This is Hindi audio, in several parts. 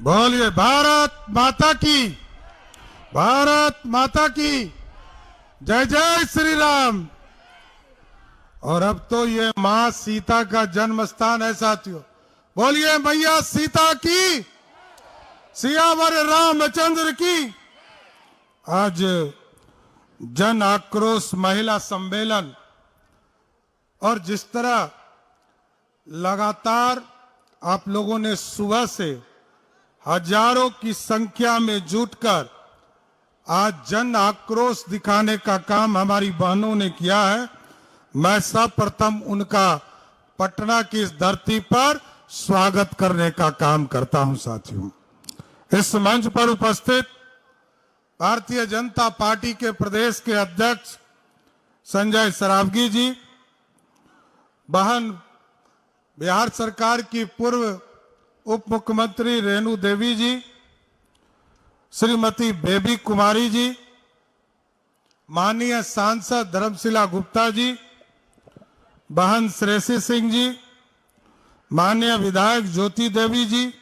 बोलिए भारत माता की, भारत माता की जय जय श्री राम। और अब तो ये मां सीता का जन्म स्थान है साथियों। बोलिए मैया सीता की, सियावर रामचंद्र की। आज जन आक्रोश महिला सम्मेलन और जिस तरह लगातार आप लोगों ने सुबह से हजारों की संख्या में जुटकर आज जन आक्रोश दिखाने का काम हमारी बहनों ने किया है। मैं सर्वप्रथम उनका पटना की इस धरती पर स्वागत करने का काम करता हूं साथियों। इस मंच पर उपस्थित भारतीय जनता पार्टी के प्रदेश के अध्यक्ष संजय सरावगी जी, बहन बिहार सरकार की पूर्व उप मुख्यमंत्री रेणु देवी जी, श्रीमती बेबी कुमारी जी, माननीय सांसद धर्मशिला गुप्ता जी, बहन श्रेयसी सिंह जी, माननीय विधायक ज्योति देवी जी,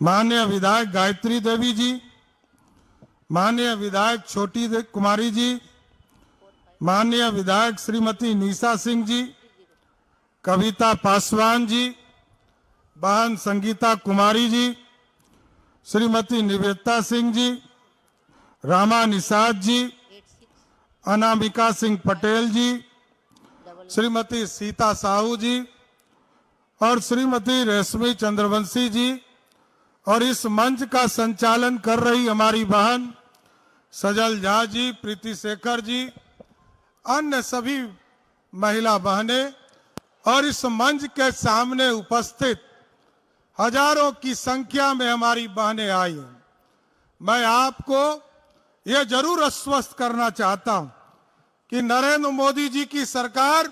माननीय विधायक गायत्री देवी जी, माननीय विधायक छोटी कुमारी जी, माननीय विधायक श्रीमती निशा सिंह जी, कविता पासवान जी, बहन संगीता कुमारी जी, श्रीमती निवेदिता सिंह जी, रामा निषाद जी, अनामिका सिंह पटेल जी, श्रीमती सीता साहू जी और श्रीमती रेशमी चंद्रवंशी जी, और इस मंच का संचालन कर रही हमारी बहन सजल झा जी, प्रीति शेखर जी, अन्य सभी महिला बहनें और इस मंच के सामने उपस्थित हजारों की संख्या में हमारी बहनें आई हैं। मैं आपको यह जरूर आश्वस्त करना चाहता हूं कि नरेंद्र मोदी जी की सरकार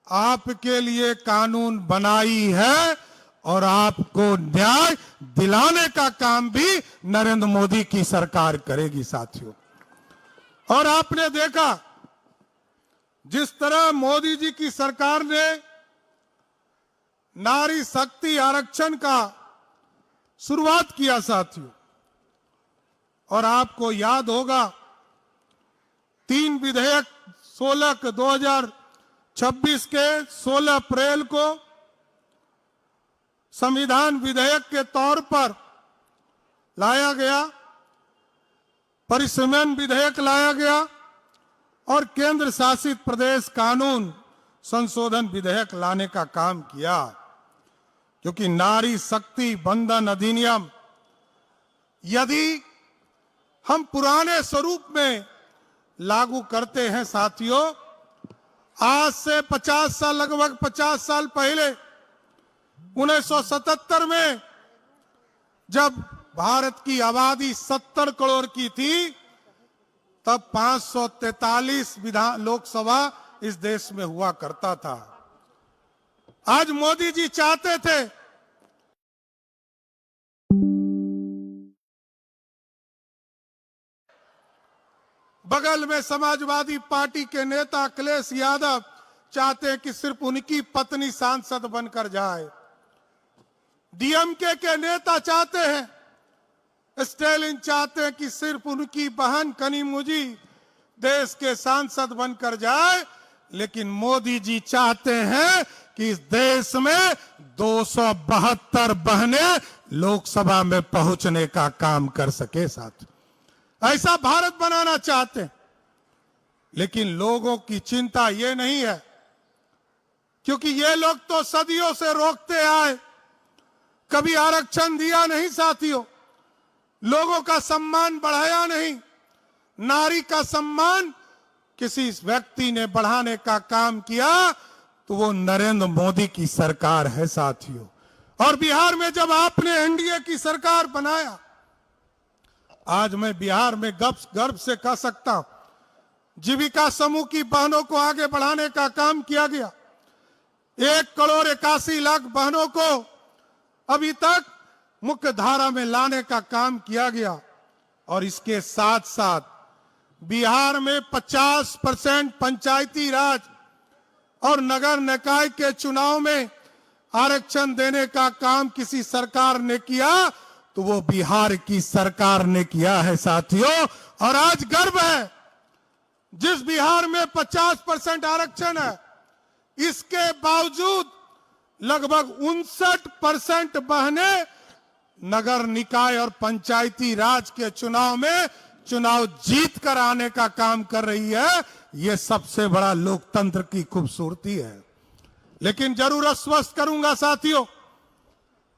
आपके लिए कानून बनाई है और आपको न्याय दिलाने का काम भी नरेंद्र मोदी की सरकार करेगी साथियों। और आपने देखा जिस तरह मोदी जी की सरकार ने नारी शक्ति आरक्षण का शुरुआत किया साथियों, और आपको याद होगा 3 विधेयक 2026 के 16 अप्रैल को संविधान विधेयक के तौर पर लाया गया, परिसीमन विधेयक लाया गया और केंद्र शासित प्रदेश कानून संशोधन विधेयक लाने का काम किया। क्योंकि नारी शक्ति बंधन अधिनियम यदि हम पुराने स्वरूप में लागू करते हैं साथियों, आज से 50 साल, लगभग 50 साल पहले 1977 में जब भारत की आबादी 70 करोड़ की थी, तब 543 लोकसभा इस देश में हुआ करता था। आज मोदी जी चाहते थे बगल में समाजवादी पार्टी के नेता अखिलेश यादव चाहते हैं कि सिर्फ उनकी पत्नी सांसद बनकर जाए। डीएमके के नेता चाहते हैं, स्टालिन चाहते हैं कि सिर्फ उनकी बहन कनिमोझी देश के सांसद बनकर जाए। लेकिन मोदी जी चाहते हैं कि इस देश में 272 बहनें लोकसभा में पहुंचने का काम कर सके साथ। ऐसा भारत बनाना चाहते हैं। लेकिन लोगों की चिंता ये नहीं है, क्योंकि ये लोग तो सदियों से रोकते आए, कभी आरक्षण दिया नहीं साथियों, लोगों का सम्मान बढ़ाया नहीं। नारी का सम्मान किसी व्यक्ति ने बढ़ाने का काम किया तो वो नरेंद्र मोदी की सरकार है साथियों। और बिहार में जब आपने एनडीए की सरकार बनाया, आज मैं बिहार में गर्व से कह सकता हूं, जीविका समूह की बहनों को आगे बढ़ाने का काम किया गया। 1,81,00,000 बहनों को अभी तक मुख्य धारा में लाने का काम किया गया। और इसके साथ साथ बिहार में 50% पंचायती राज और नगर निकाय के चुनाव में आरक्षण देने का काम किसी सरकार ने किया तो वो बिहार की सरकार ने किया है साथियों। और आज गर्व है, जिस बिहार में 50% आरक्षण है, इसके बावजूद लगभग 59% बहनें नगर निकाय और पंचायती राज के चुनाव में चुनाव जीत कर आने का काम कर रही है। यह सबसे बड़ा लोकतंत्र की खूबसूरती है। लेकिन जरूर आश्वस्त करूंगा साथियों,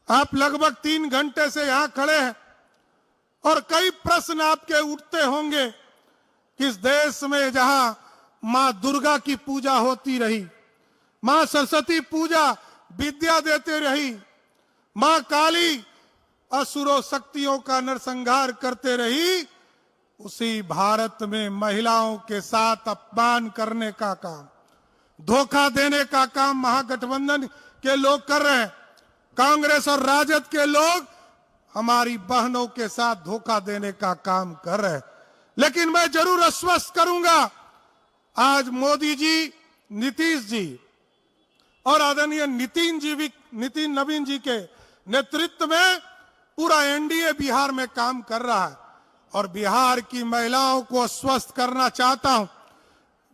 आप लगभग 3 घंटे से यहां खड़े हैं और कई प्रश्न आपके उठते होंगे कि इस देश में जहां मां दुर्गा की पूजा होती रही, मां सरस्वती पूजा विद्या देते रही, मां काली असुरों शक्तियों का नरसंहार करते रही, उसी भारत में महिलाओं के साथ अपमान करने का काम, धोखा देने का काम महागठबंधन के लोग कर रहे हैं। कांग्रेस और राजद के लोग हमारी बहनों के साथ धोखा देने का काम कर रहे हैं। लेकिन मैं जरूर आश्वस्त करूंगा, आज मोदी जी, नीतीश जी और आदरणीय नितिन नवीन जी के नेतृत्व में पूरा एनडीए बिहार में काम कर रहा है। और बिहार की महिलाओं को आश्वस्त करना चाहता हूं,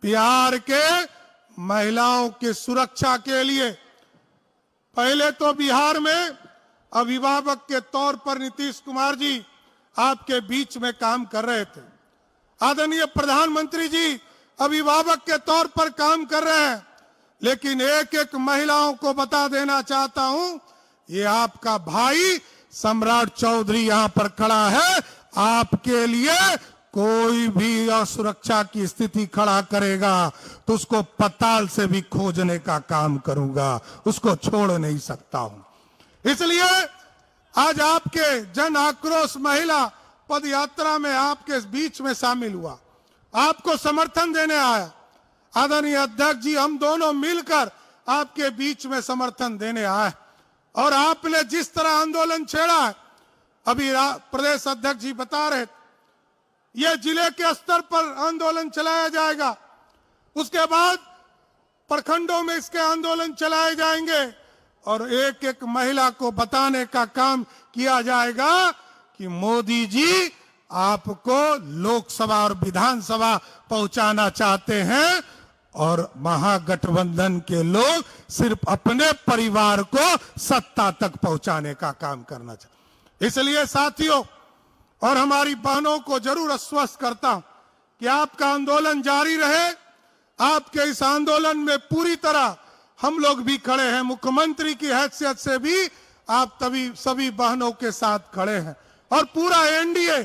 बिहार के महिलाओं की सुरक्षा के लिए पहले तो बिहार में अभिभावक के तौर पर नीतीश कुमार जी आपके बीच में काम कर रहे थे। आदरणीय प्रधानमंत्री जी अभिभावक के तौर पर काम कर रहे हैं। लेकिन एक एक महिलाओं को बता देना चाहता हूं, ये आपका भाई सम्राट चौधरी यहां पर खड़ा है। आपके लिए कोई भी असुरक्षा की स्थिति खड़ा करेगा तो उसको पताल से भी खोजने का काम करूंगा, उसको छोड़ नहीं सकता हूं। इसलिए आज आपके जन आक्रोश महिला पद यात्रा में आपके बीच में शामिल हुआ, आपको समर्थन देने आया। आदरणीय अध्यक्ष जी, हम दोनों मिलकर आपके बीच में समर्थन देने आए। और आपने जिस तरह आंदोलन छेड़ा है, अभी प्रदेश अध्यक्ष जी बता रहे, यह जिले के स्तर पर आंदोलन चलाया जाएगा, उसके बाद प्रखंडों में इसके आंदोलन चलाए जाएंगे और एक एक महिला को बताने का काम किया जाएगा कि मोदी जी आपको लोकसभा और विधानसभा पहुंचाना चाहते हैं और महागठबंधन के लोग सिर्फ अपने परिवार को सत्ता तक पहुंचाने का काम करना चाहते। इसलिए साथियों और हमारी बहनों को जरूर आश्वस्त करता हूं कि आपका आंदोलन जारी रहे। आपके इस आंदोलन में पूरी तरह हम लोग भी खड़े हैं, मुख्यमंत्री की हैसियत से भी आप सभी बहनों के साथ खड़े हैं और पूरा एनडीए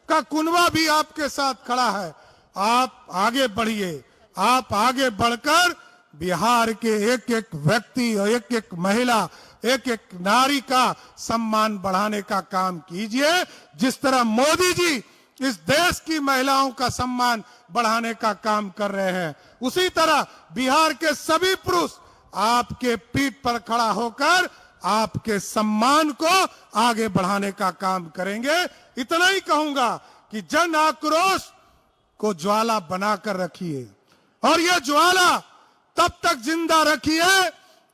का कुनबा भी आपके साथ खड़ा है। आप आगे बढ़िए, आप आगे बढ़कर बिहार के एक एक व्यक्ति और एक एक महिला, एक एक नारी का सम्मान बढ़ाने का काम कीजिए। जिस तरह मोदी जी इस देश की महिलाओं का सम्मान बढ़ाने का काम कर रहे हैं, उसी तरह बिहार के सभी पुरुष आपके पीठ पर खड़ा होकर आपके सम्मान को आगे बढ़ाने का काम करेंगे। इतना ही कहूंगा कि जन आक्रोश को ज्वाला बनाकर रखिए और यह ज्वाला तब तक जिंदा रखिए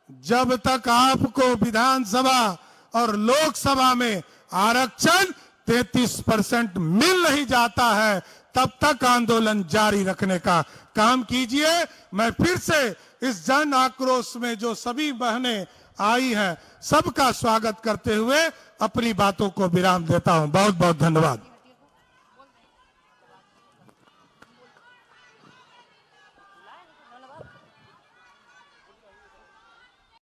जब तक आपको विधानसभा और लोकसभा में आरक्षण 33% मिल नहीं जाता है, तब तक आंदोलन जारी रखने का काम कीजिए। मैं फिर से इस जन आक्रोश में जो सभी बहनें आई हैं, सबका स्वागत करते हुए अपनी बातों को विराम देता हूं। बहुत बहुत धन्यवाद।